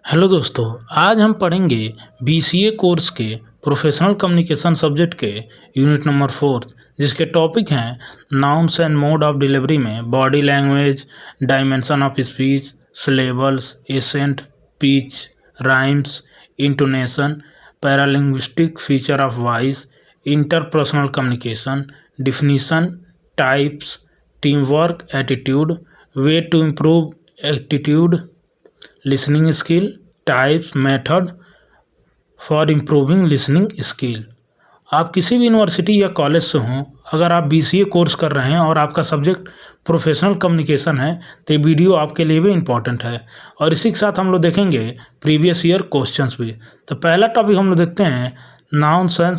Hello दोस्तों, आज हम पढ़ेंगे बीसीए कोर्स के प्रोफेशनल कम्युनिकेशन सब्जेक्ट के यूनिट नंबर 4 जिसके टॉपिक हैं nuances and mode of delivery में body language, dimension of speech, syllables, accent, pitch, rhymes, intonation, paralinguistic feature of voice, interpersonal communication, definition, types, team work, attitude, way to improve attitude, listening skill, types, method for improving listening skill. आप किसी भी university या college से हों, अगर आप BCA course कर रहे हैं और आपका सब्जेक्ट प्रोफेशनल कम्युनिकेशन है तो ये वीडियो आपके लिए भी इम्पॉर्टेंट है। और इसी के साथ हम लोग देखेंगे प्रीवियस ईयर क्वेश्चंस भी। तो पहला टॉपिक हम लोग देखते हैं nuances and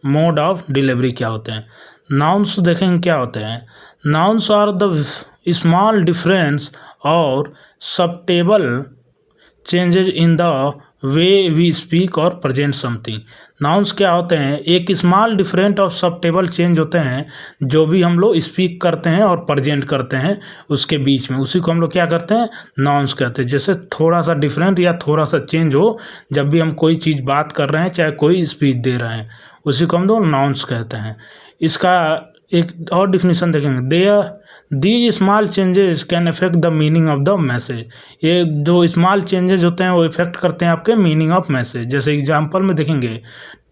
mode of delivery क्या होते हैं। नाउन्स देखेंगे क्या होते हैं। Nuances are the small difference और subtle changes in the way we speak और प्रेजेंट समथिंग। नाउन्स क्या होते हैं? एक स्मॉल डिफरेंट और सबटेबल चेंज होते हैं जो भी हम लोग स्पीक करते हैं और प्रेजेंट करते हैं उसके बीच में, उसी को हम लोग क्या करते हैं? नाउन्स कहते हैं। जैसे थोड़ा सा डिफरेंट या थोड़ा सा चेंज हो जब भी हम कोई चीज़ बात कर रहे हैं, चाहे कोई स्पीच दे रहे हैं, उसी को हम लोग नाउन्स कहते हैं। इसका एक और डिफिनीशन देखेंगे, these small changes can affect the meaning of the message. ये जो स्मॉल चेंजेस होते हैं वो इफेक्ट करते हैं आपके मीनिंग ऑफ मैसेज। जैसे एग्जांपल में देखेंगे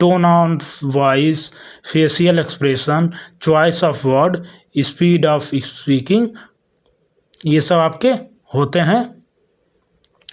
tone of voice, facial expression, choice of word, speed of speaking, ये सब आपके होते हैं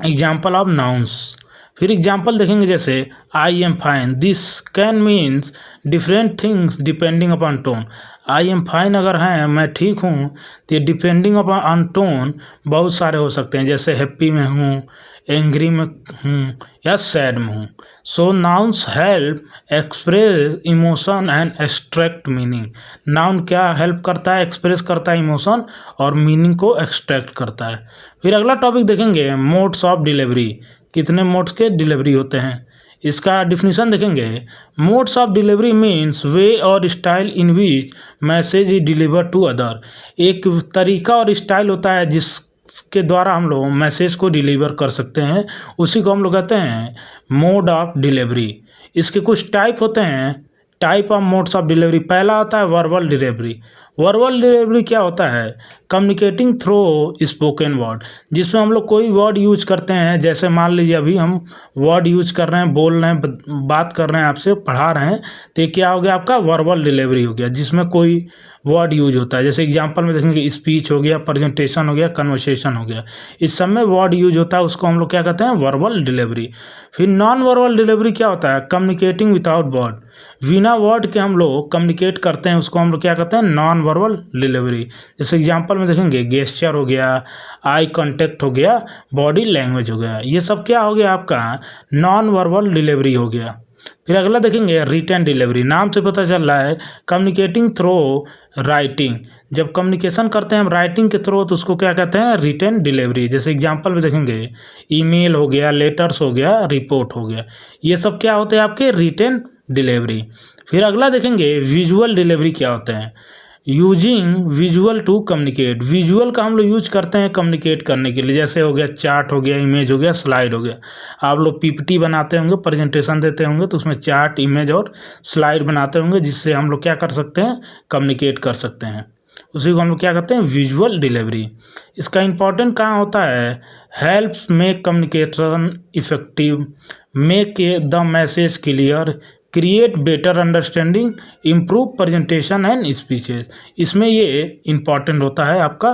एग्जाम्पल ऑफ नाउन्स। फिर एग्जाम्पल देखेंगे जैसे I am fine, this can means different things depending upon tone. I am fine अगर हैं मैं ठीक हूँ तो ये डिपेंडिंग अपॉन टोन बहुत सारे हो सकते हैं, जैसे हैप्पी में हूँ, एंग्री में हूँ या सैड में हूँ। So nuances help express emotion and extract meaning. Nuance क्या हेल्प करता है? एक्सप्रेस करता है इमोशन और मीनिंग को एक्सट्रैक्ट करता है। फिर अगला टॉपिक देखेंगे मोड्स ऑफ डिलीवरी। कितने मोड्स के डिलीवरी होते हैं, इसका डिफिनीशन देखेंगे। Modes of delivery means way और style in which message is deliver to other. एक तरीका और स्टाइल होता है जिसके द्वारा हम लोग मैसेज को डिलीवर कर सकते हैं, उसी को हम लोग कहते हैं मोड ऑफ डिलीवरी। इसके कुछ टाइप होते हैं, type of modes of delivery. पहला होता है वर्बल डिलीवरी। वर्बल डिलीवरी क्या होता है? कम्युनिकेटिंग थ्रू स्पोकन वर्ड, जिसमें हम लोग कोई वर्ड यूज करते हैं। जैसे मान लीजिए अभी हम वर्ड यूज कर रहे हैं, बोल रहे हैं, बात कर रहे हैं, आपसे पढ़ा रहे हैं, तो ये क्या हो गया? आपका वर्बल डिलीवरी हो गया, जिसमें कोई वर्ड यूज होता है। जैसे एग्जांपल में देखेंगे स्पीच हो गया, प्रेजेंटेशन हो गया, कन्वर्सेशन हो गया, इस सब में वर्ड यूज होता है, उसको हम लोग क्या कहते हैं? Verbal delivery. फिर नॉन वर्बल डिलीवरी क्या होता है? कम्युनिकेटिंग विदाउट वर्ड, बिना वर्ड के हम लोग कम्युनिकेट करते हैं, उसको हम लोग क्या कहते हैं? Non verbal delivery. जैसे एग्जांपल में देखेंगे गेस्चर हो गया, आई कांटेक्ट हो गया, बॉडी लैंग्वेज हो गया, ये सब क्या हो गया? आपका नॉन वर्बल डिलीवरी हो गया। फिर अगला देखेंगे रिटन डिलीवरी। नाम से पता चल रहा है कम्युनिकेटिंग थ्रू राइटिंग। जब कम्युनिकेशन करते हैं हम राइटिंग के थ्रू तो उसको क्या कहते हैं? Written delivery. जैसे एग्जांपल में देखेंगे ईमेल हो गया, लेटर्स हो गया, रिपोर्ट हो गया, ये सब क्या होते हैं? आपके रिटन डिलीवरी। फिर अगला देखेंगे विजुअल डिलीवरी क्या होते हैं। Using visual to communicate. Visual का हम लोग यूज करते हैं कम्युनिकेट करने के लिए। जैसे हो गया चार्ट हो गया, इमेज हो गया, स्लाइड हो गया। आप लोग पीपीटी बनाते होंगे, प्रेजेंटेशन देते होंगे, तो उसमें चार्ट, इमेज और स्लाइड बनाते होंगे, जिससे हम लोग क्या कर सकते हैं? कम्युनिकेट कर सकते हैं, उसी को हम लोग क्या कहते हैं? Visual delivery. इसका इंपॉर्टेंट कहाँ होता है? Helps make communication effective, make the message clear, create better understanding, improve presentation and speeches. इसमें ये इम्पॉर्टेंट होता है आपका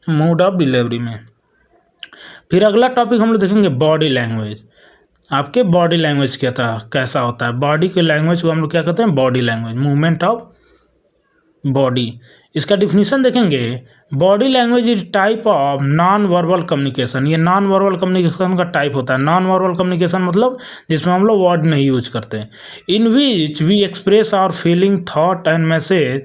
मोड ऑफ डिलीवरी में। फिर अगला टॉपिक हम लोग देखेंगे बॉडी लैंग्वेज। आपके बॉडी लैंग्वेज क्या था, कैसा होता है? बॉडी के लैंग्वेज को हम लोग क्या कहते हैं? Body language, movement of body. इसका डिफिनीशन देखेंगे, body language is type of non verbal communication. ये नॉन वर्बल कम्युनिकेशन का टाइप होता है। नॉन वर्बल कम्युनिकेशन मतलब जिसमें हम लोग वर्ड नहीं यूज करते। In which we express our feeling, thought and message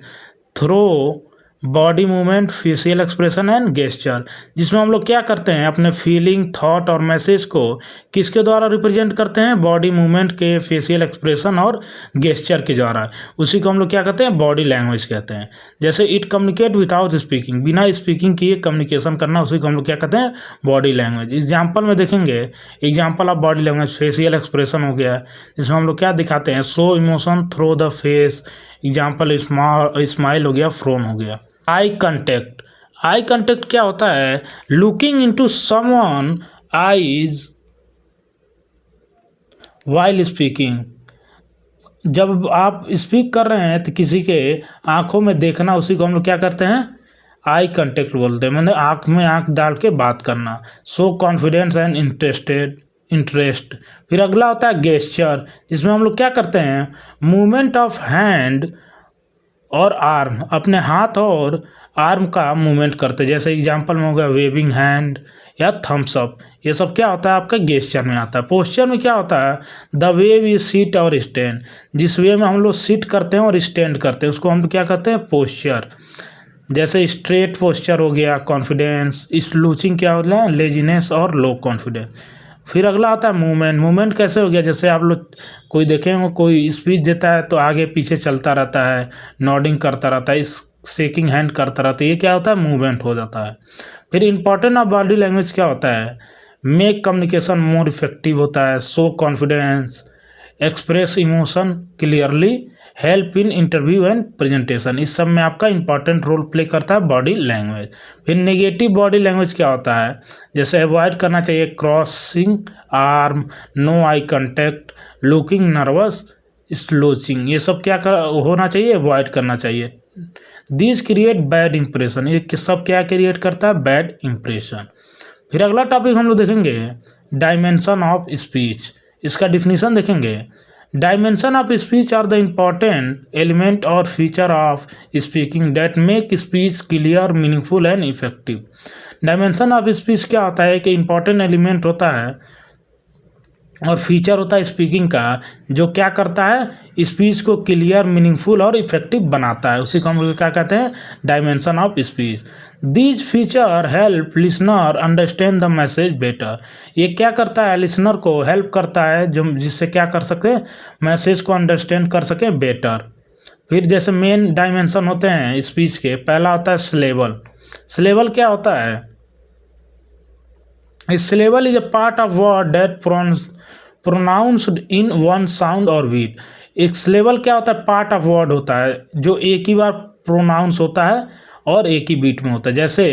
through body movement, facial expression and gesture, जिसमें हम लोग क्या करते हैं, अपने फीलिंग, थॉट और मैसेज को किसके द्वारा रिप्रेजेंट करते हैं, बॉडी मूवमेंट के, फेशियल एक्सप्रेशन और गेस्चर के द्वारा। उसी को हम लोग क्या कहते हैं, बॉडी लैंग्वेज कहते हैं। जैसे इट कम्युनिकेट विदाउट स्पीकिंग, बिना स्पीकिंग किए कम्युनिकेशन करना, उसी को हम लोग क्या कहते हैं, बॉडी लैंग्वेज। एग्जाम्पल में देखेंगे, example of body language, facial expression हो गया, जिसमें हम लोग क्या दिखाते हैं, show emotion through the face. Example smile हो गया, फ्रोन हो गया। आई कंटेक्ट, आई कंटेक्ट क्या होता है, looking into someone eyes while speaking. जब आप स्पीक कर रहे हैं तो किसी के आंखों में देखना, उसी को हम लोग क्या करते हैं, आई कंटेक्ट बोलते हैं, मतलब आंख में आंख डाल के बात करना। सो कॉन्फिडेंस एंड इंटरेस्ट। फिर अगला होता है गेस्चर, जिसमें हम लोग क्या करते हैं, मूवमेंट ऑफ हैंड और आर्म, अपने हाथ और आर्म का मूवमेंट करते हैं। जैसे एग्जांपल में हो गया वेविंग हैंड या थम्स अप, ये सब क्या होता है, आपका गेस्चर में आता है। पोस्चर में क्या होता है, द वे वी सीट और स्टैंड, जिस वे में हम लोग सीट करते हैं और स्टैंड करते हैं, उसको हम क्या कहते हैं, पोस्चर। जैसे स्ट्रेट पोस्चर हो गया, कॉन्फिडेंस। स्लूचिंग क्या होता है, लेजीनेस और लो कॉन्फिडेंस। फिर अगला आता है मूवमेंट। मूवमेंट कैसे हो गया, जैसे आप लोग कोई देखेंगे, कोई स्पीच देता है तो आगे पीछे चलता रहता है, नॉडिंग करता रहता है, शेकिंग हैंड करता रहता है, ये क्या होता है, मूवमेंट हो जाता है। फिर इंपॉर्टेंट ऑफ बॉडी लैंग्वेज क्या होता है, मेक कम्युनिकेशन मोर इफेक्टिव होता है, show confidence, express emotion clearly, help in interview and presentation. इस सब में आपका इंपॉर्टेंट रोल प्ले करता है बॉडी लैंग्वेज। फिर नेगेटिव बॉडी लैंग्वेज क्या होता है, जैसे अवॉइड करना चाहिए crossing arm, no eye contact, looking nervous, slouching, ये सब क्या होना चाहिए, अवॉइड करना चाहिए। दिस क्रिएट बैड इंप्रेशन, ये सब क्या क्रिएट करता है, बैड इंप्रेशन। फिर अगला टॉपिक हम लोग देखेंगे डायमेंशन ऑफ स्पीच। इसका डिफिनीशन देखेंगे, dimension of speech are the important element और feature of speaking that make speech clear, meaningful and effective. Dimension of speech क्या होता है कि इंपॉर्टेंट एलिमेंट होता है और फीचर होता है स्पीकिंग का, जो क्या करता है, स्पीच को क्लियर, मीनिंगफुल और इफेक्टिव बनाता है, उसी को हम लोग क्या कहते हैं, dimension of speech. These feature help listener understand the message better, ये क्या करता है, लिसनर को हेल्प करता है, जो जिससे क्या कर सके, मैसेज को अंडरस्टैंड कर सके बेटर। फिर जैसे मेन डायमेंशन होते हैं स्पीच के, पहला होता है सिलेबल। सिलेबल क्या होता है, syllable is a part of word that pronounced in one sound और बीट। एक सिलेबल क्या होता है, पार्ट ऑफ वर्ड होता है जो एक ही बार प्रोनाउंस होता है और एक ही बीट में होता है। जैसे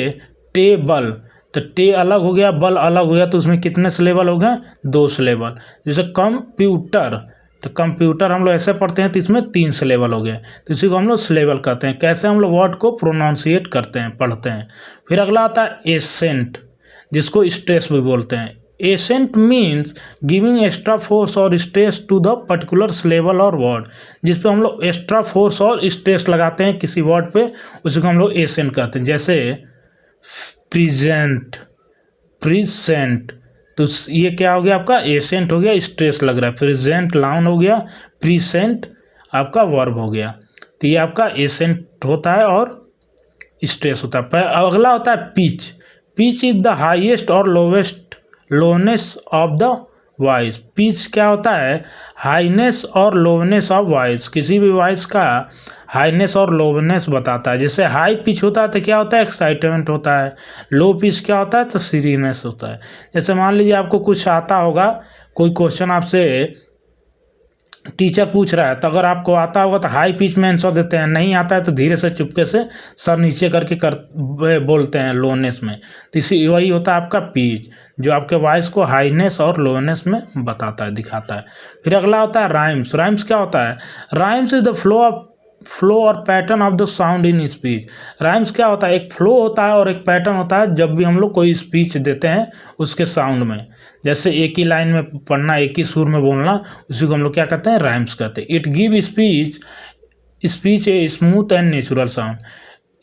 टेबल, तो टे अलग हो गया, बल अलग हो गया, तो उसमें कितने सिलेबल हो गए, 2 सिलेबल। जैसे कंप्यूटर, तो कंप्यूटर हम लोग ऐसे पढ़ते हैं तो इसमें 3 सिलेबल हो गए, तो इसी को हम लोग सिलेबल कहते हैं। कैसे हम लोग वर्ड को प्रोनाउंसिएट करते हैं, पढ़ते हैं। फिर अगला आता है एसेंट, जिसको स्ट्रेस भी बोलते हैं। Accent means giving extra force और stress to the particular syllable और वर्ड, जिस पे हम लोग एक्स्ट्रा फोर्स और स्ट्रेस लगाते हैं किसी वर्ड पे, उसी को हम लोग एसेंट कहते हैं। जैसे प्रेजेंट, प्रेजेंट, तो ये क्या हो गया आपका, एसेंट हो गया, स्ट्रेस लग रहा है। प्रेजेंट नाउन हो गया, प्रेजेंट आपका वर्ब हो गया, तो ये आपका एसेंट होता है और स्ट्रेस होता है। अगला होता है pitch. Pitch is the highest और lowness of the voice. Pitch क्या होता है, हाईनेस और लोनेस ऑफ वॉइस, किसी भी वॉइस का हाईनेस और लोनेस बताता है। जैसे हाई पिच होता है तो क्या होता है, एक्साइटमेंट होता है। लो पिच क्या होता है, तो सीरियसनेस होता है। जैसे मान लीजिए आपको कुछ आता होगा, कोई क्वेश्चन आपसे टीचर पूछ रहा है, तो अगर आपको आता होगा तो हाई पिच में आंसर देते हैं, नहीं आता है तो धीरे से चुपके से सर नीचे करके बोलते हैं लोनेस में। तो इसी वही होता है आपका पिच, जो आपके वॉइस को हाईनेस और लोनेस में बताता है, दिखाता है। फिर अगला होता है राइम्स। राइम्स क्या होता है, राइम्स इज द फ्लो और pattern of the sound in speech. Rhymes क्या होता है, एक फ्लो होता है और एक पैटर्न होता है जब भी हम लोग कोई स्पीच देते हैं उसके साउंड में। जैसे एक ही लाइन में पढ़ना, एक ही सुर में बोलना, उसी को हम लोग क्या कहते हैं, राइम्स कहते हैं। It give speech a smooth and natural sound.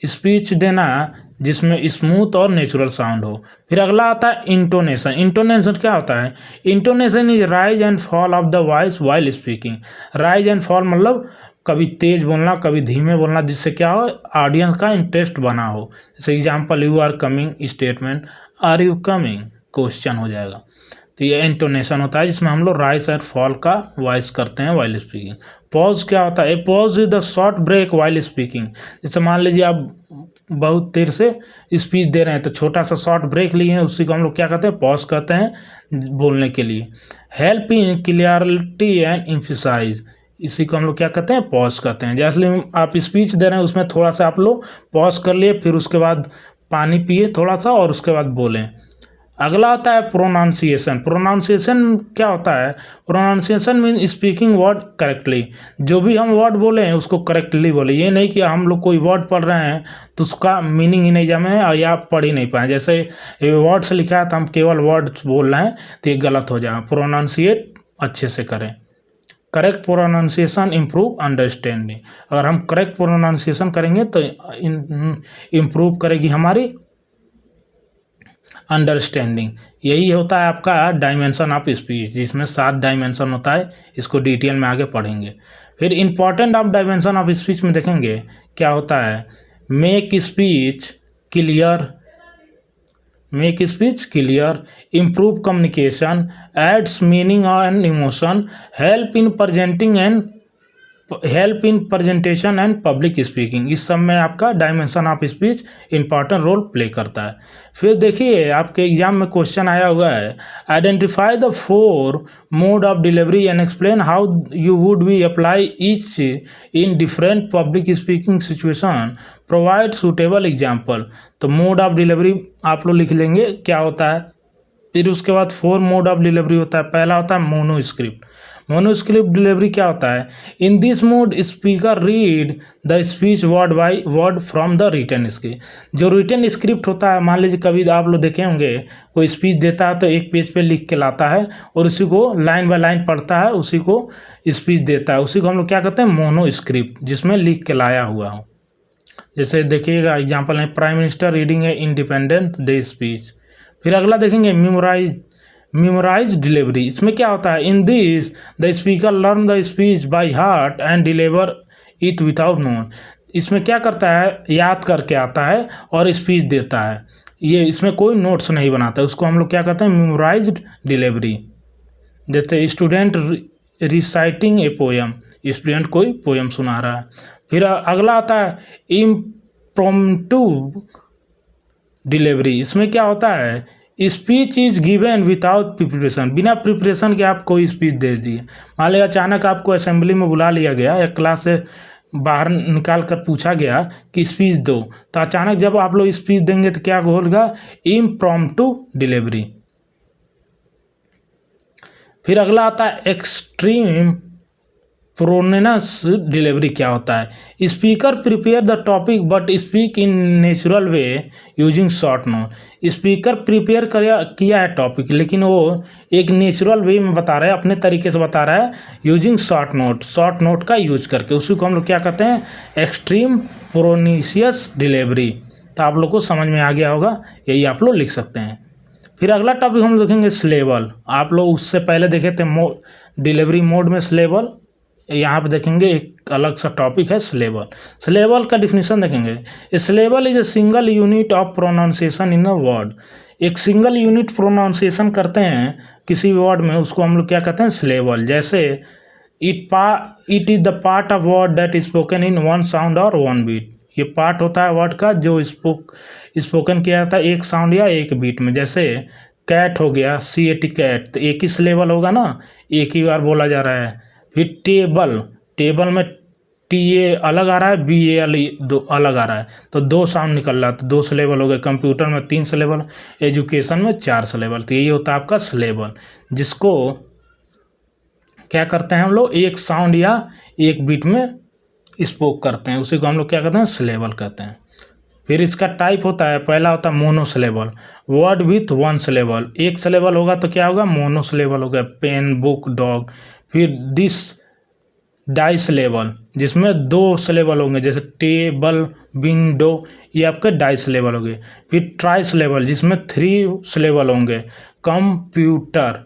Speech देना जिसमें स्मूथ और नेचुरल साउंड हो। फिर अगला आता है इंटोनेशन। इंटोनेशन क्या होता है, intonation is rise and fall of the voice while speaking. Rise and fall मतलब कभी तेज़ बोलना, कभी धीमे बोलना, जिससे क्या हो, ऑडियंस का इंटरेस्ट बना हो। जैसे example, you are coming statement, are you coming question हो जाएगा। तो ये इंटोनेशन होता है जिसमें हम लोग राइज और फॉल का वॉइस करते हैं वाइल स्पीकिंग। पॉज क्या होता है? A pause is the short break while speaking. जैसे मान लीजिए आप बहुत देर से स्पीच दे रहे हैं तो छोटा सा शॉर्ट ब्रेक लिए हैं, उसी को हम लोग क्या कहते हैं? पॉज कहते हैं बोलने के लिए। Help in clarity and emphasize, इसी को हम लोग क्या कहते हैं? पॉज कहते हैं। जैसे आप स्पीच दे रहे हैं उसमें थोड़ा सा आप लोग पॉज कर लिए, फिर उसके बाद पानी पिए थोड़ा सा और उसके बाद बोलें। अगला आता है प्रोनाउंसिएशन। प्रोनाउंसिएशन क्या होता है? Pronunciation mean speaking word correctly. जो भी हम वर्ड बोले हैं उसको करेक्टली बोले। ये नहीं कि हम लोग कोई वर्ड पढ़ रहे हैं तो उसका मीनिंग ही नहीं जाने और या पढ़ ही नहीं पाए। जैसे वर्ड्स लिखा है तो हम केवल वर्ड्स बोल रहे हैं तो ये गलत हो जाए। प्रोनाउंसिएट अच्छे से करें। Correct pronunciation improve understanding. अगर हम करेक्ट प्रोनाउंसिएशन करेंगे तो इम्प्रूव करेगी हमारी अंडरस्टैंडिंग। यही होता है आपका डायमेंशन ऑफ स्पीच, जिसमें 7 डायमेंशन होता है। इसको डिटेल में आगे पढ़ेंगे। फिर important of dimension of speech में देखेंगे क्या होता है। Make speech clear, make speech clear, improve communication, adds meaning and emotion, help in presentation and public speaking. इस सब में आपका dimension of speech important role play करता है। फिर देखिए आपके एग्जाम में क्वेश्चन आया हुआ है, identify the 4 mode of delivery and explain how you would be apply each in different public speaking situation, provide suitable example. तो मोड ऑफ डिलीवरी आप लोग लिख लेंगे क्या होता है। फिर उसके बाद 4 मोड ऑफ डिलीवरी होता है। पहला होता है मोनोस्क्रिप्ट। मोनोस्क्रिप्ट डिलीवरी क्या होता है? In this mode speaker read the speech word by word from the written script. जो रिटन स्क्रिप्ट होता है, मान लीजिए कभी आप लोग देखे होंगे कोई स्पीच देता है तो एक पेज पे लिख के लाता है और उसी को लाइन बाय लाइन पढ़ता है, उसी को स्पीच देता है। उसी को हम लोग क्या कहते हैं? मोनोस्क्रिप्ट, जिसमें लिख के लाया हुआ हो। जैसे देखिएगा एग्जाम्पल है, prime minister reading a independent day speech. फिर अगला देखेंगे मेमोराइज डिलीवरी। इसमें क्या होता है? In this the speaker learn the speech by heart and deliver it without note. इसमें क्या करता है? याद करके आता है और स्पीच देता है। ये इसमें कोई नोट्स नहीं बनाता है। उसको हम लोग क्या कहते हैं? Memorized delivery. जैसे student reciting a poem, student कोई पोएम सुना रहा है। फिर अगला आता है इम्प्रॉम्प्टू डिलीवरी। इसमें क्या होता है? Speech is given without preparation. बिना प्रिपरेशन के आप कोई स्पीच दे दिए। मान लिया अचानक आपको असेंबली में बुला लिया गया या क्लास से बाहर निकाल कर पूछा गया कि स्पीच दो, तो अचानक जब आप लोग स्पीच देंगे तो क्या होगा? Impromptu delivery. फिर अगला आता है एक्सट्रीम प्रोनेनस डिलीवरी। क्या होता है? Speaker prepare the topic but speak in natural way using short note. Speaker prepare किया है टॉपिक, लेकिन वो एक नेचुरल वे में बता रहा है, अपने तरीके से बता रहा है यूजिंग शॉर्ट नोट का यूज करके। उसी को हम लोग क्या कहते हैं? Extemporaneous delivery. तो आप लोग को समझ में आ गया होगा, यही आप लोग लिख सकते हैं। फिर अगला टॉपिक हम देखेंगे स्लेबल। आप लोग उससे पहले देखे थे डिलीवरी मोड में स्लेबल। यहाँ पे देखेंगे एक अलग सा टॉपिक है स्लेबल। स्लेबल का डिफिनीशन देखेंगे। Syllable is a single unit of pronunciation in a word. एक सिंगल यूनिट प्रोनाउंसिएशन करते हैं किसी वर्ड में, उसको हम लोग क्या कहते हैं? स्लेबल। जैसे it is the part of word that is spoken in 1 sound और 1 बीट। ये पार्ट होता है वर्ड का जो स्पोकन किया जाता है 1 साउंड या 1 बीट में। जैसे कैट हो गया, CAT कैट, तो एक ही स्लेबल होगा ना, एक ही बार बोला जा रहा है। फिर टेबल में TA अलग आ रहा है, BAL दो अलग आ रहा है, तो 2 साउंड निकल रहा है, तो 2 सिलेबल हो गए। कंप्यूटर में 3 सिलेबल, एजुकेशन में 4 सिलेबल। तो यही होता है आपका सिलेबल, जिसको क्या करते हैं हम लोग? 1 साउंड या 1 बीट में स्पोक करते हैं, उसी को हम लोग क्या कहते हैं? सिलेबल कहते हैं। फिर इसका टाइप होता है, पहला होता है monosyllable, word with 1 syllable. 1 syllable होगा तो क्या होगा? मोनोसिलेबल हो गया, पेन, बुक, डॉग। फिर दिस डाइसिलेबल, जिसमें 2 सिलेबल होंगे, जैसे टेबल, विंडो, ये आपके डाइसिलेबल हो गए। फिर ट्राइसिलेबल, जिसमें 3 सिलेबल होंगे, कंप्यूटर,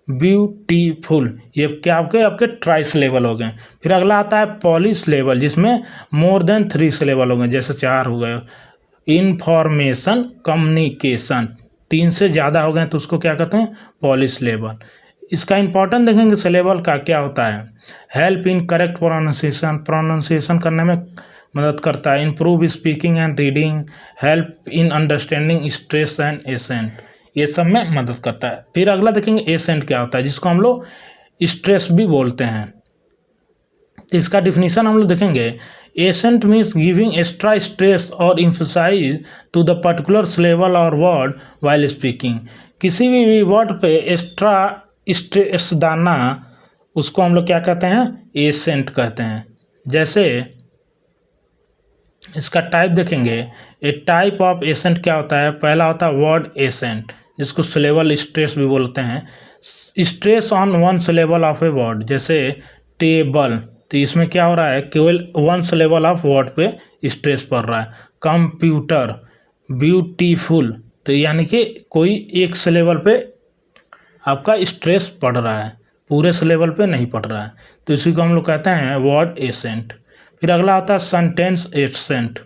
ब्यूटीफुल, ये क्या आपके ट्राई सिलेबल हो गए। फिर अगला आता है पॉली सिलेबल, जिसमें मोर देन 3 सिलेबल हो गए, जैसे 4 हो गए। इंफॉर्मेशन कम्युनिकेशन 3 से ज़्यादा हो गए तो उसको क्या कहते हैं, पॉली सिलेबल। इसका इंपॉर्टेंट देखेंगे सिलेबल का क्या होता है। हेल्प इन करेक्ट प्रोनाउंसिएशन करने में मदद करता है। Improve speaking and reading, help in understanding stress and accent, ये सब में मदद करता है। फिर अगला देखेंगे एसेंट क्या होता है, जिसको हम लोग स्ट्रेस भी बोलते हैं। तो इसका डिफिनीशन हम लोग देखेंगे। Accent means giving extra stress और emphasize to the particular syllable और वर्ड वाइल स्पीकिंग, किसी भी वर्ड पे एक्स्ट्रा स्ट्रेस डालना, उसको हम लोग क्या कहते हैं, एसेंट कहते हैं। जैसे इसका टाइप देखेंगे, ए टाइप ऑफ एसेंट क्या होता है, पहला होता है वर्ड एसेंट, जिसको सिलेबल स्ट्रेस भी बोलते हैं। Stress on one syllable of a word, जैसे टेबल, तो इसमें क्या हो रहा है, केवल वन सिलेबल ऑफ वर्ड पे स्ट्रेस पड़ रहा है। कंप्यूटर, ब्यूटीफुल, तो यानी कि कोई एक सिलेबल पे आपका स्ट्रेस पड़ रहा है, पूरे सिलेबल पे नहीं पड़ रहा है, तो इसी को हम लोग कहते हैं वर्ड एसेंट। फिर अगला आता है sentence accent,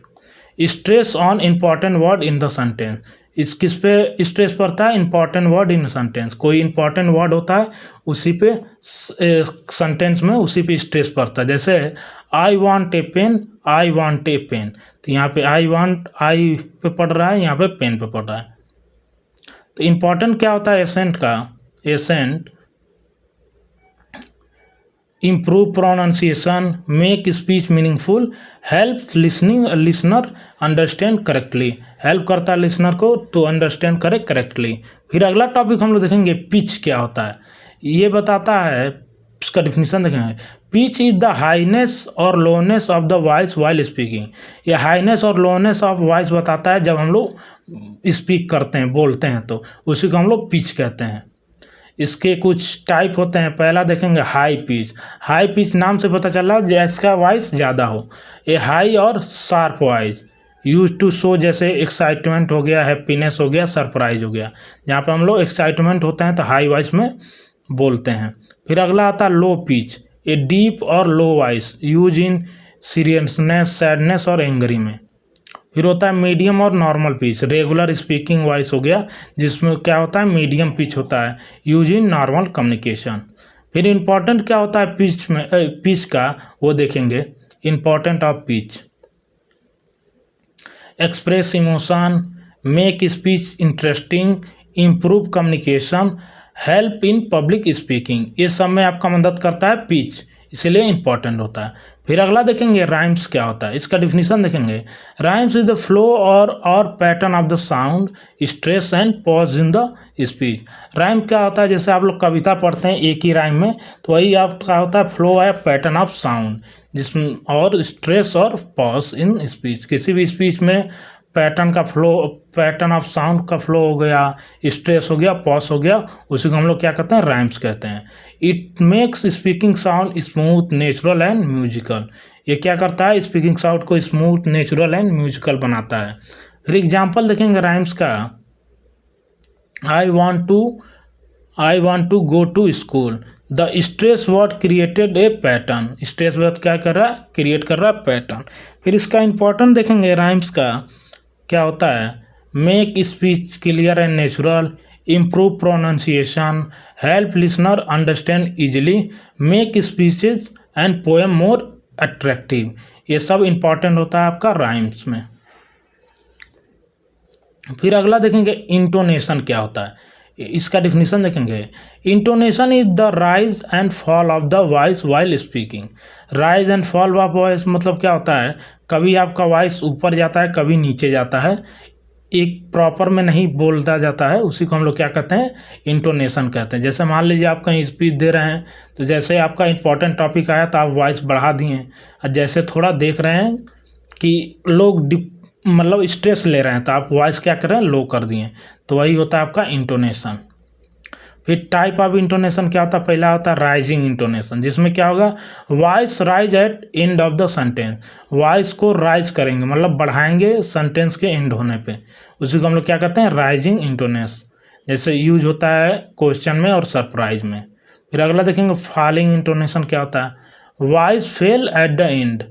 stress on important word in the sentence, इस किस पे स्ट्रेस पड़ता है, इंपॉर्टेंट वर्ड इन सेंटेंस, कोई इंपॉर्टेंट वर्ड होता है उसी पे सेंटेंस में उसी पे स्ट्रेस पड़ता है। जैसे I want a pen, I want a pen, तो यहाँ पे आई वांट आई पे पड़ रहा है, यहाँ पे पेन पे पड़ रहा है। तो इम्पॉर्टेंट क्या होता है एसेंट का, accent improve pronunciation, make speech meaningful, help listener understand correctly, help करता है लिसनर को टू अंडरस्टैंड करे करेक्टली। फिर अगला टॉपिक हम लोग देखेंगे पिच क्या होता है, ये बताता है, इसका डिफिनीशन देखेंगे। पिच इज द हाईनेस और lowness of the voice while speaking, ये हाईनेस और लोनेस ऑफ वॉइस बताता है जब हम लोग स्पीक करते हैं, बोलते हैं, तो उसी को हम लोग पिच कहते हैं। इसके कुछ टाइप होते हैं, पहला देखेंगे हाई पिच। हाई पिच नाम से पता चल रहा है जिसका वॉइस ज़्यादा हो, ये हाई और sharp voice use to show, जैसे एक्साइटमेंट हो गया, हैप्पीनेस हो गया, सरप्राइज हो गया, जहाँ पे हम लोग एक्साइटमेंट होते हैं तो हाई वॉइस में बोलते हैं। फिर अगला आता है लो पिच, ए डीप और low voice use in seriousness, sadness और एंग्री में। फिर होता है मीडियम और normal pitch, regular speaking voice हो गया, जिसमें क्या होता है मीडियम पिच होता है, यूज इन नॉर्मल कम्युनिकेशन। फिर इम्पॉर्टेंट क्या होता है पिच में, पिच का वो देखेंगे। Important of pitch, express emotion, make speech interesting, improve communication, help in public speaking, ये सब में आपका मदद करता है पिच, इसलिए इम्पॉर्टेंट होता है। फिर अगला देखेंगे राइम्स क्या होता है, इसका डिफिनीशन देखेंगे। राइम्स इज द फ्लो और pattern of the sound, stress and pause in the speech. Rhyme क्या होता है, जैसे आप लोग कविता पढ़ते हैं एक ही राइम में, तो वही आपका होता है फ्लो है, पैटर्न ऑफ साउंड, जिसमें और स्ट्रेस और पॉज इन स्पीच, किसी भी स्पीच में पैटर्न का फ्लो, पैटर्न ऑफ साउंड का फ्लो हो गया, स्ट्रेस हो गया, पॉज हो गया, उसी को हम लोग क्या कहते हैं, राइम्स कहते हैं। It makes speaking sound smooth, natural and musical, ये क्या करता है, स्पीकिंग साउंड को स्मूथ, नेचुरल एंड म्यूजिकल बनाता है। फिर एग्जाम्पल देखेंगे राइम्स का। I want to go to school, the stress word created a pattern, stress word क्या कर रहा है, क्रिएट कर रहा है पैटर्न। फिर इसका इंपॉर्टेंट देखेंगे राइम्स का क्या होता है, make speech clear and natural, improve pronunciation, help listener understand easily, make speeches and poem more attractive, ये सब इंपॉर्टेंट होता है आपका राइम्स में। फिर अगला देखेंगे इंटोनेशन क्या होता है, इसका डिफिनीशन देखेंगे। Intonation is the rise and fall of the voice while speaking. Rise and fall of voice मतलब क्या होता है, कभी आपका वॉइस ऊपर जाता है, कभी नीचे जाता है, एक प्रॉपर में नहीं बोलता जाता है, उसी को हम लोग क्या कहते हैं, इंटोनेशन कहते हैं। जैसे मान लीजिए आप कहीं स्पीच दे रहे हैं, तो जैसे आपका इंपॉर्टेंट टॉपिक आया तो आप वॉइस बढ़ा दिए, और जैसे थोड़ा देख रहे हैं कि लोग मतलब स्ट्रेस ले रहे हैं, तो आप वॉइस क्या कर रहे हैं, लो कर दिए, तो वही होता है आपका इंटोनेशन। फिर टाइप ऑफ इंटोनेशन क्या होता है, पहला होता है राइजिंग इंटोनेशन, जिसमें क्या होगा, voice rise at end of the sentence, voice को राइज करेंगे मतलब बढ़ाएंगे सेंटेंस के एंड होने पे, उसी को हम लोग क्या कहते हैं, राइजिंग इंटोनेशन। जैसे यूज होता है क्वेश्चन में और सरप्राइज में। फिर अगला देखेंगे फॉलिंग इंटोनेशन क्या होता है। Voice fail at the end,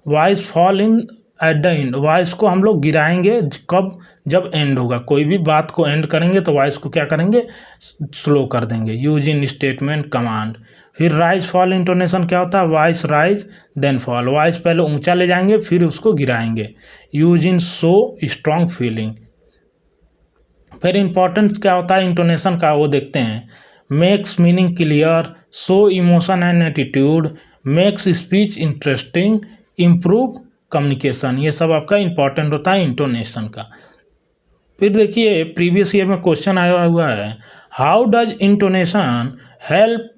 voice fall in at the end, voice को हम लोग गिराएंगे कब, जब एंड होगा। कोई भी बात को एंड करेंगे तो वॉइस को क्या करेंगे, स्लो कर देंगे। Use in statement command. फिर राइज फॉल इंटोनेशन क्या होता है। Voice rise then fall, voice पहले ऊंचा ले जाएंगे फिर उसको गिराएंगे। Use in show strong feeling. फिर इंपॉर्टेंट क्या होता है इंटोनेशन का, वो देखते हैं। Makes meaning clear, show emotion and attitude, makes speech interesting, improve communication, ये सब आपका इंपॉर्टेंट होता है इंटोनेशन का। फिर देखिए प्रीवियस ईयर में क्वेश्चन आया हुआ है, how does intonation help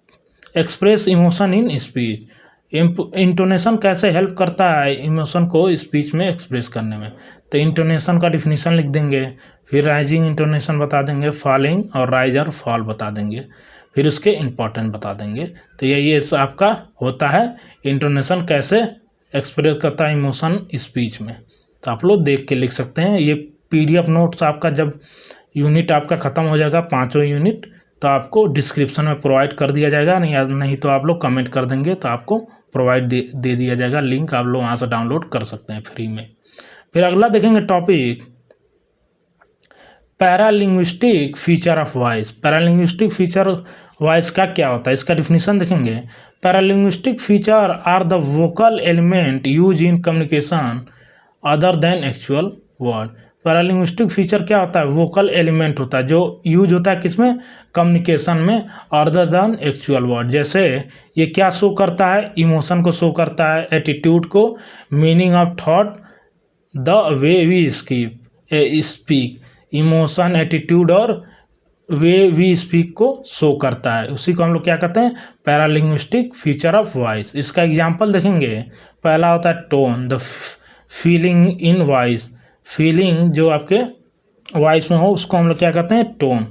express emotion in speech. Intonation कैसे हेल्प करता है इमोशन को स्पीच में एक्सप्रेस करने में। तो इंटोनेशन का डिफिनीशन लिख देंगे, फिर राइजिंग इंटोनेशन बता देंगे, फॉलिंग और राइज और फॉल बता देंगे, फिर उसके इंपॉर्टेंट बता देंगे। तो ये आपका होता है इंटोनेशन कैसे एक्सप्रेस करता है इमोशन स्पीच में। तो आप लोग देख के लिख सकते हैं। ये PDF नोट्स आपका जब यूनिट आपका ख़त्म हो जाएगा 5 यूनिट, तो आपको डिस्क्रिप्शन में प्रोवाइड कर दिया जाएगा, नहीं तो आप लोग कमेंट कर देंगे तो आपको प्रोवाइड दे दिया जाएगा लिंक, आप लोग वहाँ से डाउनलोड कर सकते हैं फ्री में। फिर अगला देखेंगे topic paralinguistic feature of voice. Paralinguistic feature voice का क्या होता है, इसका डिफिनीशन देखेंगे। Paralinguistic feature are the vocal element use in communication other than actual word. Paralinguistic feature क्या होता है, वोकल एलिमेंट होता है जो यूज होता है किसमें, कम्युनिकेशन में, अदर देन एक्चुअल वर्ड। जैसे ये क्या शो करता है, इमोशन को शो करता है, एटीट्यूड को, meaning of thought, the way we speak, emotion, attitude और वे वी स्पीक को शो करता है। उसी को हम लोग क्या कहते हैं, पैरालिंग्विस्टिक फीचर ऑफ वॉइस। इसका एग्जांपल देखेंगे। पहला होता है tone, the feeling in voice, feeling जो आपके वॉइस में हो उसको हम लोग क्या कहते हैं, टोन।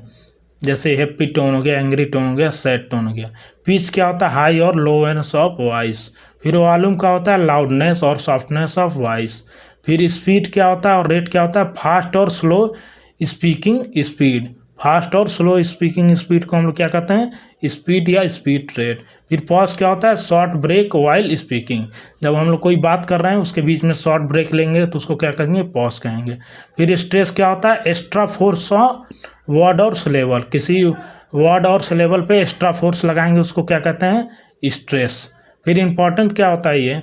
जैसे हैप्पी टोन हो गया, एंग्री टोन हो गया, सैड टोन हो गया। पिच क्या होता है, हाई और लोनेस ऑफ वॉइस। फिर वॉल्यूम क्या होता है, लाउडनेस और सॉफ्टनेस ऑफ वॉइस। फिर स्पीड क्या होता है और रेट क्या होता है, फास्ट और स्लो स्पीकिंग स्पीड। फास्ट और स्लो स्पीकिंग स्पीड को हम लोग क्या कहते हैं, स्पीड या स्पीड रेट। फिर पॉज क्या होता है, शॉर्ट ब्रेक वाइल स्पीकिंग। जब हम लोग कोई बात कर रहे हैं उसके बीच में शॉर्ट ब्रेक लेंगे तो उसको क्या कहेंगे, पॉज कहेंगे। फिर स्ट्रेस क्या होता है, एक्स्ट्रा फोर्स वर्ड और सिलेबल, किसी वर्ड और सिलेबल पे एक्स्ट्रा फोर्स लगाएंगे उसको क्या कहते हैं, स्ट्रेस। फिर इंपॉर्टेंट क्या होता है, ये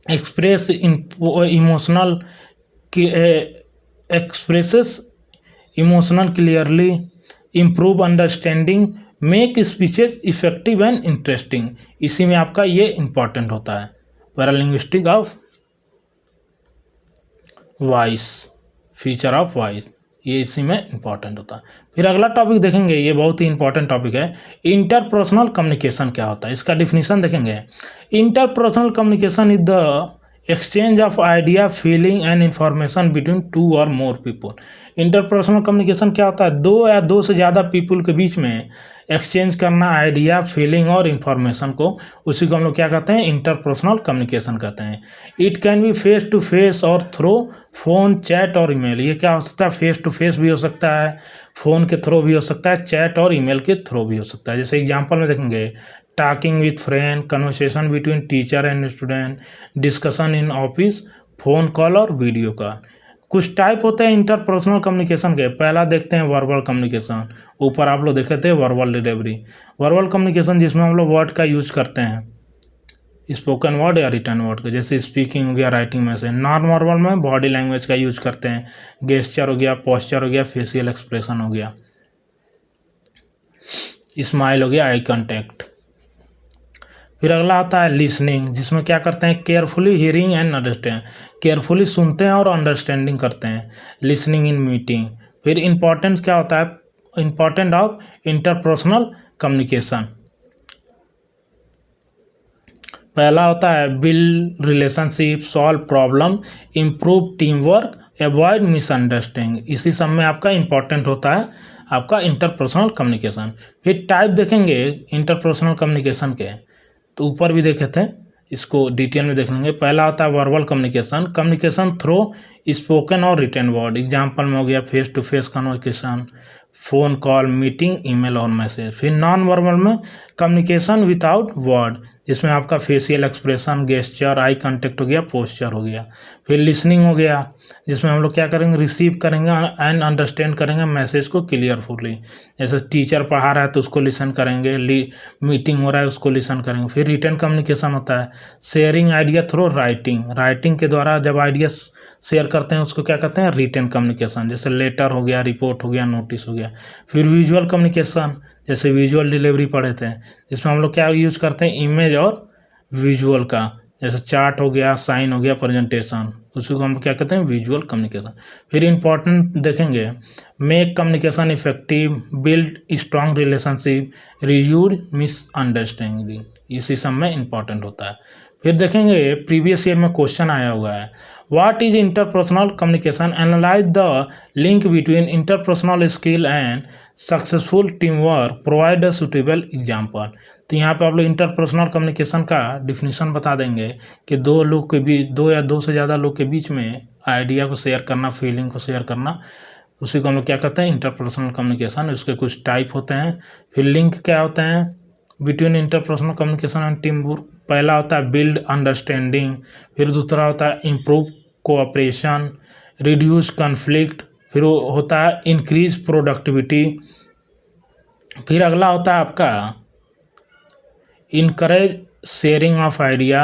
express emotional expresses emotional clearly, improve understanding, make speeches effective and interesting. इसी में आपका ये इंपॉर्टेंट होता है paralinguistic of voice, feature of voice, ये इसी में इंपॉर्टेंट होता है। फिर अगला टॉपिक देखेंगे, ये बहुत ही इंपॉर्टेंट टॉपिक है, इंटरपर्सनल कम्युनिकेशन क्या होता है। इसका डिफिनीशन देखेंगे। Interpersonal communication is the exchange of idea, feeling and information between 2 और मोर पीपल। इंटरपर्सनल कम्युनिकेशन क्या होता है, 2 या 2 से ज़्यादा पीपल के बीच में एक्सचेंज करना आइडिया, फीलिंग और इंफॉर्मेशन को, उसी को हम लोग क्या कहते हैं, इंटरपर्सनल कम्युनिकेशन कहते हैं। It can be face to face और थ्रू फोन, चैट और ईमेल। ये क्या हो सकता है, फेस टू फेस भी हो सकता है, फ़ोन के थ्रू भी हो सकता है, चैट और ईमेल के थ्रू भी हो सकता है। जैसे एग्जांपल में देखेंगे, talking with friend, conversation between teacher and student, discussion in office, phone call और वीडियो कॉल। कुछ टाइप होते हैं इंटरपर्सनल कम्युनिकेशन के। पहला देखते हैं वर्बल कम्युनिकेशन, ऊपर आप लोग देखे थे वर्बल डिलीवरी। वर्बल कम्युनिकेशन जिसमें हम लोग वर्ड का यूज करते हैं, स्पोकन वर्ड या रिटर्न वर्ड का, जैसे स्पीकिंग हो गया, राइटिंग में से। नॉन वर्बल में बॉडी लैंग्वेज का यूज करते हैं, गेस्चर हो गया, पोस्चर हो गया, फेशियल एक्सप्रेशन हो गया, स्माइल हो गया, आई कॉन्टैक्ट। फिर अगला आता है लिसनिंग, जिसमें क्या करते हैं, carefully hearing and understand, carefully सुनते हैं और अंडरस्टैंडिंग करते हैं, लिसनिंग इन मीटिंग। फिर इंपॉर्टेंस क्या होता है, इंपॉर्टेंट ऑफ इंटरपर्सनल कम्युनिकेशन। पहला होता है build relationship, solve problem, improve team work, avoid misunderstanding. इसी सब में आपका इंपॉर्टेंट होता है आपका इंटरपर्सनल कम्युनिकेशन। फिर टाइप देखेंगे इंटरपर्सनल कम्युनिकेशन के, तो ऊपर भी देखे थे, इसको डिटेल में देख लेंगे। पहला होता है verbal communication, communication through spoken और रिटन वर्ड। एग्जाम्पल में हो गया face to face conversation, phone call, meeting, email और मैसेज। फिर नॉन वर्बल में कम्युनिकेशन विदाउट वर्ड, जिसमें आपका facial expression, gesture, eye contact हो गया, पोस्चर हो गया। फिर लिसनिंग हो गया, जिसमें हम लोग क्या करेंगे, रिसीव करेंगे एंड अंडरस्टैंड करेंगे मैसेज को क्लियरफुली। जैसे टीचर पढ़ा रहा है तो उसको लिसन करेंगे, मीटिंग हो रहा है उसको लिसन करेंगे। फिर रिटन कम्युनिकेशन होता है, sharing idea through writing, writing के द्वारा जब आइडिया शेयर करते हैं उसको क्या कहते हैं, रिटन कम्युनिकेशन। जैसे लेटर हो गया, रिपोर्ट हो गया, नोटिस हो गया। फिर विजुअल कम्युनिकेशन, जैसे विजुअल डिलीवरी पढ़े थे, जिसमें हम लोग क्या यूज करते हैं, इमेज और विजुअल का। जैसे चार्ट हो गया, साइन हो गया, प्रेजेंटेशन, उसी को हम क्या कहते हैं, विजुअल कम्युनिकेशन। फिर इंपॉर्टेंट देखेंगे, make communication effective, build strong relationship, reduce misunderstanding, इसी सब में इंपॉर्टेंट होता है। फिर देखेंगे प्रीवियस ईयर में क्वेश्चन आया हुआ है, what is interpersonal communication, analyse the link between interpersonal skill and successful team work, provide a suitable example. तो यहाँ पे आप लोग इंटरपर्सनल कम्युनिकेशन का डिफिनीशन बता देंगे कि दो लोग के बीच, दो या दो से ज़्यादा लोग के बीच में आइडिया को शेयर करना, फीलिंग को शेयर करना, उसी को हम लोग क्या कहते हैं, इंटरपर्सनल कम्युनिकेशन। उसके कुछ टाइप होते हैं। फिर लिंक क्या होते हैं between interpersonal communication and team work, पहला होता है बिल्ड अंडरस्टैंडिंग, फिर दूसरा होता है इम्प्रूव कोऑपरेशन, रिड्यूस कॉन्फ्लिक्ट, फिर वो होता है इंक्रीज प्रोडक्टिविटी, फिर अगला होता है आपका इनकरेज शेयरिंग ऑफ आइडिया।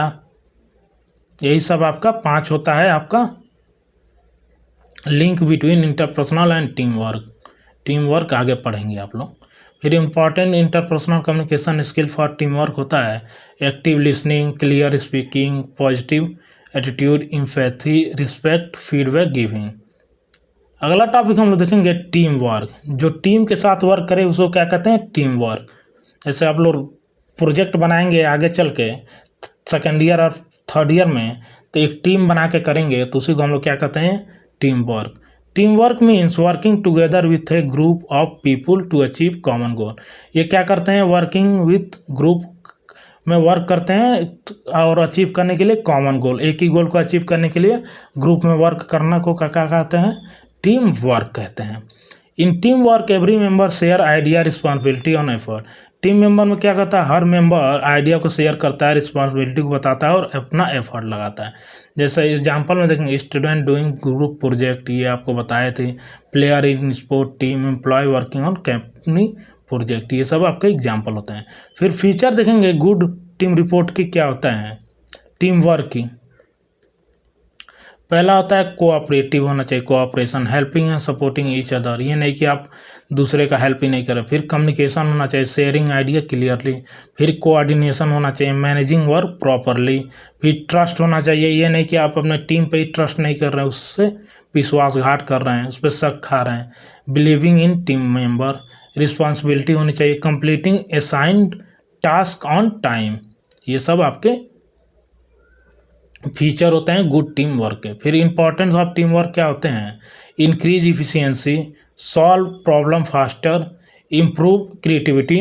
यही सब आपका 5 होता है आपका link between interpersonal and team work. Team work आगे पढ़ेंगे आप लोग। फिर important interpersonal communication skill for team work होता है active listening, clear speaking, positive attitude, empathy, respect, feedback giving. अगला टॉपिक हम लोग देखेंगे टीम वर्क। जो टीम के साथ वर्क करे उसको क्या कहते हैं, टीम वर्क। जैसे आप लोग प्रोजेक्ट बनाएंगे आगे चल के सेकेंड ईयर और थर्ड ईयर में, तो एक टीम बना के करेंगे तो उसी को हम लोग क्या कहते हैं, team work. Team work means working together with a group of people to achieve common goal. ये क्या करते हैं, वर्किंग विथ ग्रुप में वर्क करते हैं और अचीव करने के लिए कॉमन गोल, एक ही गोल को अचीव करने के लिए ग्रुप में वर्क करना को क्या कहते हैं, टीम वर्क कहते हैं। In team work every member share idea, responsibility on effort. Team member में क्या करता है, हर मेंबर आइडिया को शेयर करता है, रिस्पॉन्सिबिलिटी को बताता है और अपना एफर्ट लगाता है। जैसे एग्जांपल में देखेंगे स्टूडेंट डूइंग ग्रुप प्रोजेक्ट, ये आपको बताए थे, player in sport team, employ working on company project, ये सब आपके एग्जाम्पल होते हैं। फिर फीचर देखेंगे गुड टीम रिपोर्ट की क्या होता है, टीम वर्क की। पहला होता है कोऑपरेटिव होना चाहिए, cooperation, helping and supporting each other, ये नहीं कि आप दूसरे का हेल्प ही नहीं करें। फिर कम्युनिकेशन होना चाहिए, शेयरिंग आइडिया क्लियरली। फिर कोऑर्डिनेशन होना चाहिए, मैनेजिंग वर्क प्रॉपरली। फिर ट्रस्ट होना चाहिए, ये नहीं कि आप अपने टीम पे ही ट्रस्ट नहीं कर रहे हैं, उससे विश्वासघात कर रहे हैं, उस पर शक खा रहे हैं। Believing in team member, responsibility होनी चाहिए, completing assigned task on time, ये सब आपके फीचर होते हैं गुड टीम वर्क के। फिर इंपॉर्टेंस ऑफ टीम वर्क क्या होते हैं, increase efficiency, solve problem faster, improve creativity,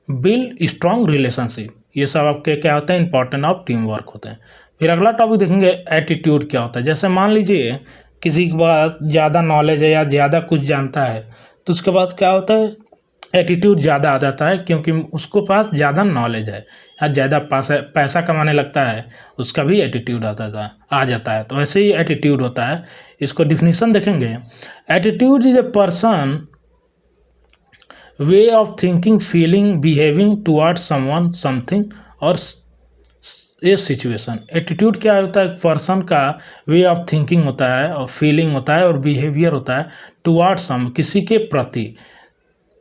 build strong relationship, ये सब आपके क्या होते हैं, इंपॉर्टेंट ऑफ टीम वर्क होते हैं। फिर अगला टॉपिक देखेंगे एटीट्यूड क्या होता है। जैसे मान लीजिए किसी के पास ज़्यादा नॉलेज है या ज़्यादा कुछ जानता है तो उसके पास क्या होता है, एटीट्यूड ज़्यादा आ जाता है, क्योंकि उसको पास ज़्यादा नॉलेज है या ज़्यादा पैसा कमाने लगता है, उसका भी एटीट्यूड आ जाता है। तो ऐसे ही एटीट्यूड होता है। इसको डिफिनीशन देखेंगे, attitude is a person way of thinking, feeling, behaving towards someone, something और ये सिचुएशन। एटीट्यूड क्या होता है, पर्सन का वे ऑफ थिंकिंग होता है और फीलिंग होता है और बिहेवियर होता है टुवर्ड्स सम, किसी के प्रति,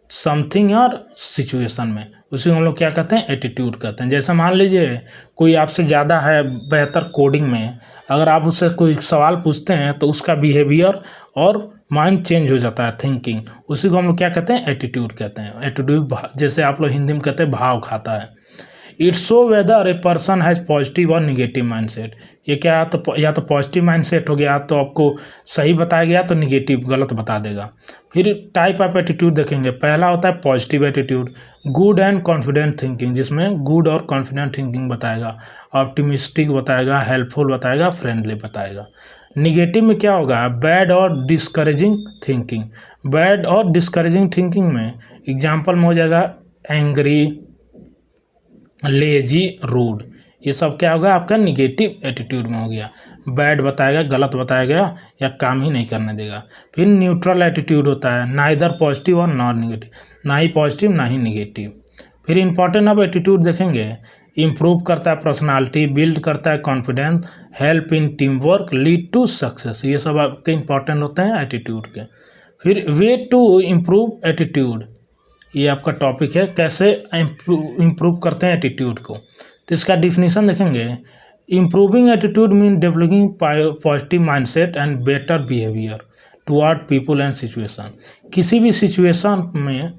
समथिंग और सिचुएशन में, उसी को हम लोग क्या कहते हैं, एटीट्यूड कहते हैं। जैसे मान लीजिए कोई आपसे ज़्यादा है बेहतर कोडिंग में, अगर आप उससे कोई सवाल पूछते हैं तो उसका बिहेवियर और माइंड चेंज हो जाता है, थिंकिंग, उसी को हम लोग क्या कहते हैं, एटीट्यूड कहते हैं। एटीट्यूड जैसे आप लोग हिंदी में कहते हैं भाव खाता है। It's show whether a person has positive और निगेटिव माइंडसेट। ये क्या, तो या तो पॉजिटिव माइंडसेट हो गया तो आपको सही बताया गया, तो निगेटिव गलत बता देगा। फिर टाइप ऑफ एटीट्यूड देखेंगे, पहला होता है positive attitude, good and confident thinking, जिसमें गुड और कॉन्फिडेंट थिंकिंग बताएगा, ऑप्टिमिस्टिक बताएगा, हेल्पफुल बताएगा, फ्रेंडली बताएगा। निगेटिव में क्या होगा, बैड और डिस्करेजिंग थिंकिंग, बैड और डिस्करेजिंग थिंकिंग में एग्जाम्पल में हो जाएगा एंग्री, लेजी, रूड। ये सब क्या होगा आपका निगेटिव एटीट्यूड में हो गया। बैड बताएगा, गलत बताएगा या काम ही नहीं करने देगा। फिर न्यूट्रल एटीट्यूड होता है, नाइदर पॉजिटिव और नॉन निगेटिव, ना ही पॉजिटिव ना ही निगेटिव। फिर इंपॉर्टेंट अब एटीट्यूड देखेंगे, इम्प्रूव करता है पर्सनालिटी, बिल्ड करता है confidence, help in team work, lead to success. ये सब आपके इंपॉर्टेंट होते हैं एटीट्यूड के। फिर वे टू इम्प्रूव एटीट्यूड, ये आपका टॉपिक है, कैसे इम्प्रूव करते हैं एटीट्यूड को। तो इसका डिफिनीशन देखेंगे, improving attitude mean developing positive mindset and better behaviour toward people and situation. किसी भी सिचुएशन में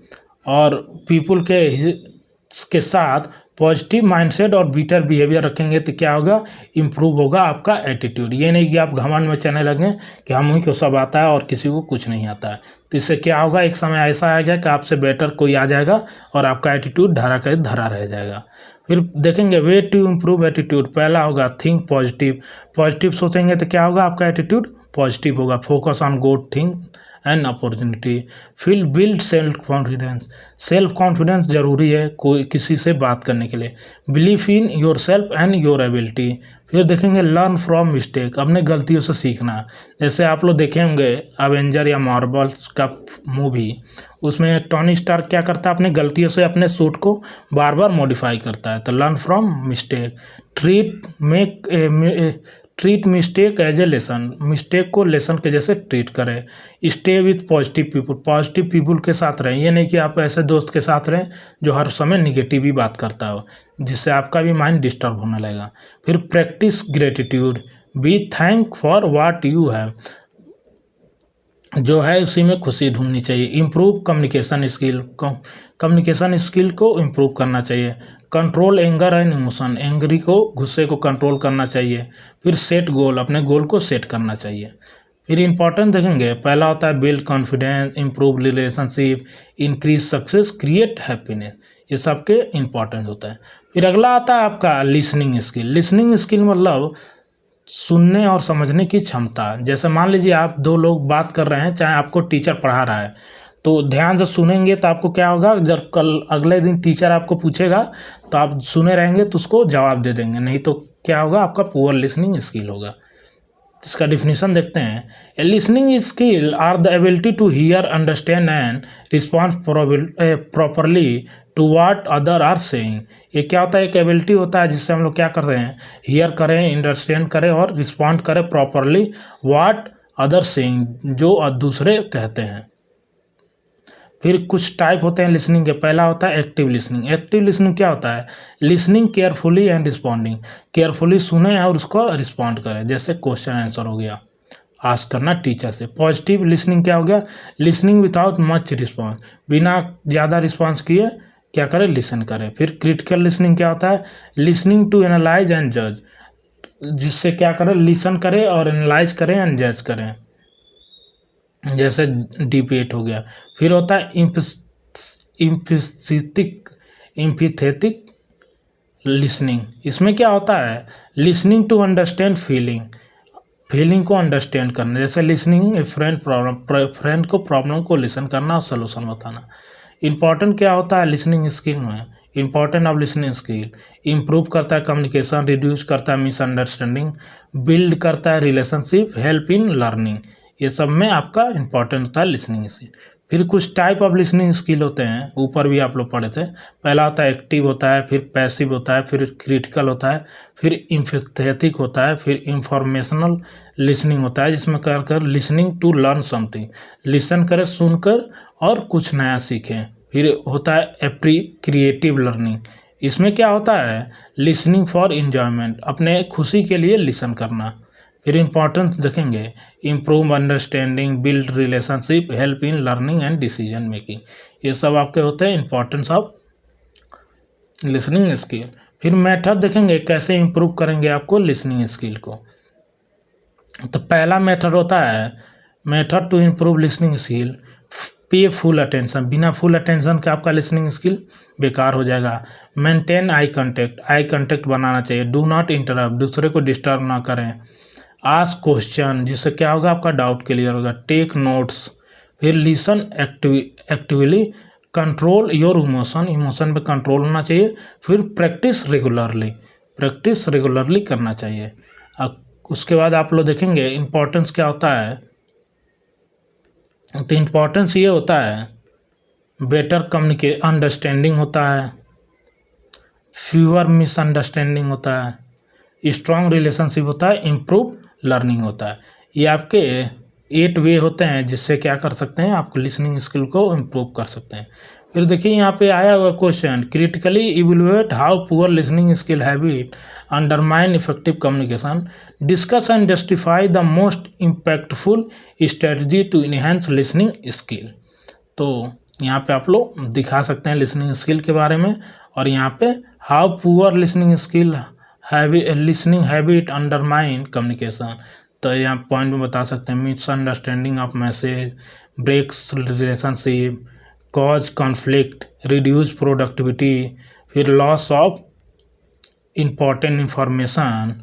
और पीपल के साथ पॉजिटिव माइंडसेट और बेटर बिहेवियर रखेंगे तो क्या होगा, इम्प्रूव होगा आपका एटीट्यूड। ये नहीं कि आप घमंड में चलने लगें कि हम ही को सब आता है और किसी को कुछ नहीं आता है। तो इससे क्या होगा, एक समय ऐसा आएगा कि आपसे बेटर कोई आ जाएगा और आपका एटीट्यूड धरा कर धरा रह जाएगा। फिर देखेंगे वे टू इम्प्रूव एटीट्यूड, पहला होगा थिंक पॉजिटिव। पॉजिटिव सोचेंगे तो क्या होगा, आपका एटीट्यूड पॉजिटिव होगा। Focus on good thing and opportunity. फिर build self confidence, self confidence जरूरी है कोई किसी से बात करने के लिए। Believe in yourself and your ability. फिर देखेंगे लर्न फ्रॉम मिस्टेक, अपने गलतियों से सीखना। जैसे आप लोग देखे होंगे अवेंजर या मार्वल्स का मूवी, उसमें टॉनी स्टार्क क्या करता है, अपने गलतियों से अपने सूट को बार बार मॉडिफाई करता है। तो learn from mistake. Treat mistake as a lesson, mistake को लेसन के जैसे ट्रीट करें। Stay with positive people, positive people के साथ रहें। ये नहीं कि आप ऐसे दोस्त के साथ रहें जो हर समय निगेटिव ही बात करता हो, जिससे आपका भी माइंड डिस्टर्ब होने लगेगा। फिर practice gratitude, be thank for what you have, जो है उसी में खुशी ढूंढनी चाहिए। Improve communication skill, communication skill को इम्प्रूव करना चाहिए। Control anger and emotion, angry को, गुस्से को कंट्रोल करना चाहिए। फिर सेट गोल, अपने गोल को सेट करना चाहिए। फिर इंपॉर्टेंट देखेंगे, पहला होता है build confidence, improve relationship, increase success, create happiness. ये सबके इंपॉर्टेंट होता है। फिर अगला आता है आपका लिसनिंग स्किल। लिसनिंग स्किल मतलब सुनने और समझने की क्षमता। जैसे मान लीजिए आप दो लोग बात कर रहे हैं, चाहे आपको टीचर पढ़ा रहा है, तो ध्यान से सुनेंगे तो आपको क्या होगा, जब कल अगले दिन टीचर आपको पूछेगा तो आप सुने रहेंगे तो उसको जवाब दे देंगे, नहीं तो क्या होगा, आपका पुअर लिसनिंग स्किल होगा। इसका डिफिनीशन देखते हैं, a listening skill are the ability to hear, understand and respond properly to what other are saying. ये क्या होता है, एक एबिलिटी होता है जिससे हम लोग क्या कर रहे हैं, हियर करें, अंडरस्टैंड करें और रिस्पॉन्ड करें प्रॉपरली व्हाट अदर सेइंग, जो दूसरे कहते हैं। फिर कुछ टाइप होते हैं लिसनिंग के, पहला होता है एक्टिव लिसनिंग। एक्टिव लिसनिंग क्या होता है, listening carefully and responding, carefully सुने और उसको रिस्पॉन्ड करें। जैसे क्वेश्चन आंसर हो गया, आस्क करना टीचर से। पॉजिटिव लिसनिंग क्या हो गया, लिसनिंग विदाउट मच रिस्पॉन्स, बिना ज़्यादा रिस्पॉन्स किए क्या करें, लिसन करें। फिर क्रिटिकल लिसनिंग क्या होता है, लिसनिंग टू एनालाइज एंड जज, जिससे क्या करें, लिसन करें और एनालाइज करें एंड जज करें, जैसे डिबेट हो गया। फिर होता है इम्पैथेटिक लिसनिंग। इसमें क्या होता है, लिसनिंग टू अंडरस्टैंड फीलिंग को अंडरस्टैंड करना। जैसे लिसनिंग ए फ्रेंड को प्रॉब्लम को लिसन करना और सोल्यूशन बताना। इंपॉर्टेंट क्या होता है लिसनिंग स्किल में, important of listening skill, improve करता है कम्युनिकेशन, रिड्यूस करता है मिसअंडरस्टैंडिंग, बिल्ड करता है रिलेशनशिप, हेल्प इन लर्निंग। ये सब में आपका इंपॉर्टेंट होता है लिसनिंग स्किल। फिर कुछ टाइप ऑफ लिसनिंग स्किल होते हैं, ऊपर भी आप लोग पढ़े थे। पहला होता है एक्टिव होता है, फिर पैसिव होता है, फिर क्रिटिकल होता है, फिर एम्पैथेटिक होता है, फिर इंफॉर्मेशनल लिसनिंग होता है, जिसमें कर listening to learn something, listen करें सुनकर और कुछ नया सीखें। फिर होता है क्रिएटिव लर्निंग, इसमें क्या होता है, लिसनिंग फॉर एंजॉयमेंट, अपने खुशी के लिए लिसन करना। फिर इंपॉर्टेंस देखेंगे, improve understanding, build relationship, help in learning and decision making. ये सब आपके होते हैं इंपॉर्टेंस ऑफ लिसनिंग स्किल। फिर मेथड देखेंगे, कैसे इम्प्रूव करेंगे आपको लिसनिंग स्किल को। तो पहला मेथड होता है, method to improve listening skill, pay full attention. बिना फुल अटेंशन के आपका लिसनिंग स्किल बेकार हो जाएगा। मेंटेन आई कांटेक्ट बनाना चाहिए। डू नॉट इंटरप्ट, दूसरे को डिस्टर्ब ना करें। आस्क क्वेश्चन, जिससे क्या होगा, आपका डाउट क्लियर होगा। टेक नोट्स, फिर listen actively, control your emotion पे कंट्रोल होना चाहिए। फिर प्रैक्टिस रेगुलरली करना चाहिए। अब उसके बाद आप लोग देखेंगे इम्पोर्टेंस क्या होता है। तो इम्पोर्टेंस ये होता है बेटर अंडरस्टैंडिंग होता है, फ्यूअर मिसअंडरस्टैंडिंग होता है, स्ट्रॉन्ग रिलेशनशिप होता है, इम्प्रूव लर्निंग होता है। ये आपके 8 वे होते हैं जिससे क्या कर सकते हैं, आपको लिसनिंग स्किल को इम्प्रूव कर सकते हैं। फिर देखिए यहाँ पे आया हुआ question, critically evaluate how poor listening skill habit undermine effective communication, discuss and justify the most impactful strategy to enhance listening skill. तो यहाँ पे आप लोग दिखा सकते हैं लिसनिंग स्किल के बारे में, और यहाँ पे how poor listening habit undermine communication. तो यहाँ पॉइंट में बता सकते हैं misunderstanding of message, breaks relationship, cause conflict, reduce productivity, फिर लॉस ऑफ इम्पॉर्टेंट इंफॉर्मेशन,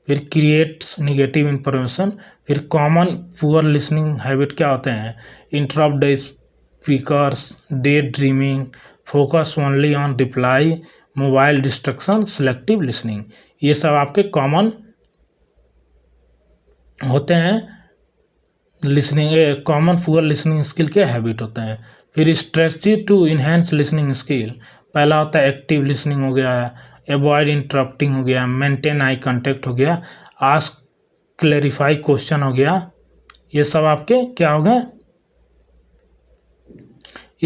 फिर क्रिएट्स निगेटिव इंफॉर्मेशन। फिर कॉमन पुअर लिसनिंग हैबिट क्या होते हैं, interrupt the speakers, day dreaming, focus only on reply, mobile distraction, selective listening. ये सब आपके common होते हैं कॉमन पुअर लिसनिंग स्किल के हैबिट होते हैं। फिर strategy to enhance listening skill, पहला होता है एक्टिव लिसनिंग हो गया, अवॉइड इंटरप्टिंग हो गया, मेंटेन आई कांटेक्ट हो गया, आस्क क्लैरिफाई क्वेश्चन हो गया। ये सब आपके क्या हो गए,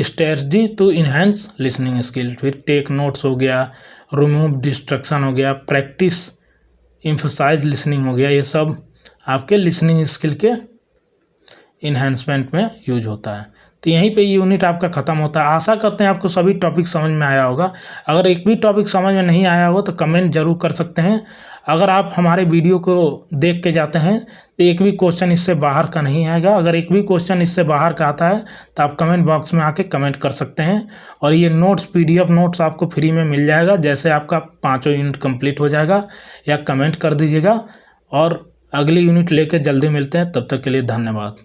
strategy to enhance listening skill. फिर टेक नोट्स हो गया, रिमूव डिस्ट्रक्शन हो गया, प्रैक्टिस एम्फसाइज लिसनिंग हो गया। ये सब आपके लिसनिंग स्किल के इन्हेंसमेंट में यूज होता है। तो यहीं पे यूनिट आपका ख़त्म होता है। आशा करते हैं आपको सभी टॉपिक समझ में आया होगा। अगर एक भी टॉपिक समझ में नहीं आया हो तो कमेंट जरूर कर सकते हैं। अगर आप हमारे वीडियो को देख के जाते हैं तो एक भी क्वेश्चन इससे बाहर का नहीं आएगा। अगर एक भी क्वेश्चन इससे बाहर का आता है तो आप कमेंट बॉक्स में आके कमेंट कर सकते हैं। और ये नोट्स PDF नोट्स आपको फ्री में मिल जाएगा जैसे आपका 5 यूनिट कंप्लीट हो जाएगा, या कमेंट कर दीजिएगा। और अगली यूनिट लेकर जल्दी मिलते हैं, तब तक के लिए धन्यवाद।